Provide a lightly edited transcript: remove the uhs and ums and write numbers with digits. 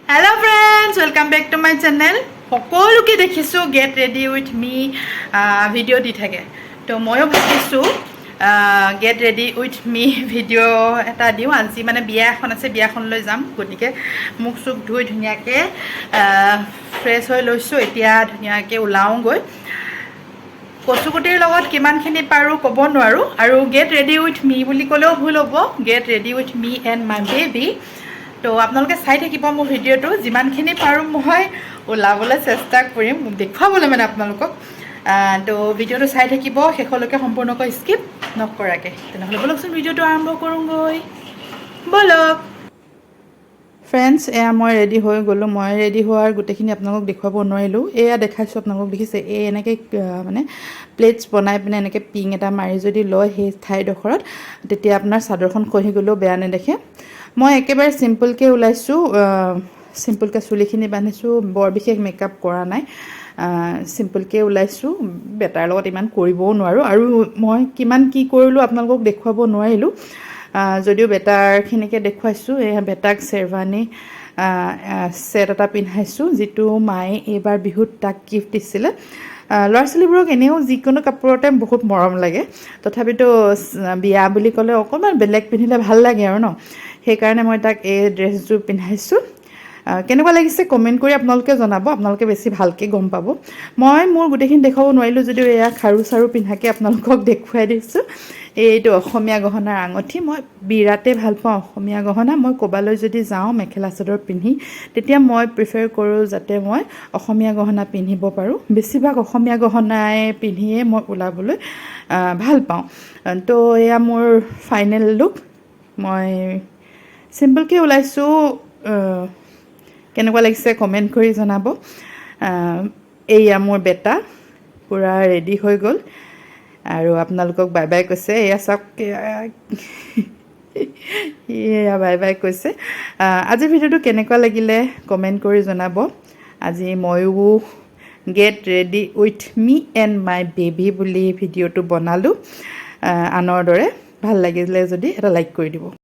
Hello friends, welcome back to my channel. সকলোকে দেখিছো get ready with me video দি থাকে তো ময়ো ভাবিছো get ready with me video এটা দিও আজি মানে বিয়া এখন আছে বিয়াখনলৈ যাম গতিকে মুখ সুখ ধুই ধুনিয়াকে ফ্ৰেছ হৈ লৈছো এতিয়া ধুনিয়াকে ওলাও গৈ কচুগুটিৰ লগত কিমানখিনি পাৰো ক'ব নোৱাৰো আৰু get ready with me বুলি ক'লেও ভুল হ'ব get ready with me and my baby তো আপোনালোকে চাই থাকিব মোৰ ভিডিওটো যিমানখিনি পাৰো মই ওলাবলৈ চেষ্টা কৰিম দেখুৱাবলৈ মানে আপোনালোকক তো ভিডিওটো চাই থাকিব শেষলৈকে সম্পূৰ্ণকৈ স্কিপ নকৰাকে তেনেহ'লে বলকচোন ভিডিওটো আৰম্ভ কৰোঁগৈ বলক ফ্ৰেণ্ডছ এয়া মই ৰেডি হৈ গ'লোঁ মই ৰেডি হোৱাৰ গোটেইখিনি আপোনালোকক দেখুৱাব নোৱাৰিলোঁ এয়া দেখাইছোঁ আপোনালোকক দেখিছে এই এনেকৈ মানে প্লেটছ বনাই পিনে এনেকৈ পিং এটা মাৰি যদি লয় সেই ঠাইডোখৰত তেতিয়া আপোনাৰ চাদৰখন খহি গ'লেও বেয়া নেদেখে মই একেবাৰে সিম্পলকৈ ওলাইছোঁ সিম্পলকৈ চুলিখিনি বান্ধিছোঁ বৰ বিশেষ মেকআপ কৰা নাই সিম্পলকৈ ওলাইছোঁ বেটাৰ লগত ইমান কৰিবও নোৱাৰোঁ আৰু মই কিমান কি কৰিলোঁ আপোনালোকক দেখুৱাব নোৱাৰিলোঁ যদিও বেটাৰখিনিকে দেখুৱাইছোঁ এয়া বেটাক শ্বেৰৱানী ছেট এটা পিন্ধাইছোঁ যিটো মায়ে এইবাৰ বিহুত তাক গিফ্ট দিছিলে ল'ৰা ছোৱালীবোৰক এনেও যিকোনো কাপোৰতে বহুত মৰম লাগে তথাপিতো বিয়া বুলি ক'লে অকণমান বেলেগ পিন্ধিলে ভাল লাগে আৰু ন সেইকাৰণে মই তাক এই ড্ৰেছযোৰ পিন্ধাইছোঁ কেনেকুৱা লাগিছে কমেণ্ট কৰি আপোনালোকে জনাব আপোনালোকে বেছি ভালকৈ গম পাব মই মোৰ গোটেইখিনি দেখুৱাব নোৱাৰিলোঁ যদিও এয়া খাৰু চাৰু পিন্ধাকৈ আপোনালোকক দেখুৱাই দিছোঁ এইটো অসমীয়া গহনাৰ আঙঠি মই বিৰাটেই ভাল পাওঁ অসমীয়া গহনা মই ক'বালৈ যদি যাওঁ মেখেলা চাদৰ পিন্ধি তেতিয়া মই প্ৰিফাৰ কৰোঁ যাতে মই অসমীয়া গহনা পিন্ধিব পাৰোঁ বেছিভাগ অসমীয়া গহনাই পিন্ধিয়ে মই ওলাবলৈ ভাল পাওঁ তো এয়া মোৰ ফাইনেল লুক মই চিম্পলকৈ ওলাইছোঁ কেনেকুৱা লাগিছে কমেণ্ট কৰি জনাব এইয়া মোৰ বেটা পূৰা ৰেডি হৈ গ'ল আৰু আপোনালোকক বাই বাই কৈছে এয়া চাওক এয়া বাই বাই কৈছে আজিৰ ভিডিঅ'টো কেনেকুৱা লাগিলে কমেণ্ট কৰি জনাব আজি ময়ো get ready with me and my baby বুলি ভিডিঅ'টো বনালোঁ আনৰ দৰে ভাল লাগিলে যদি এটা লাইক কৰি দিব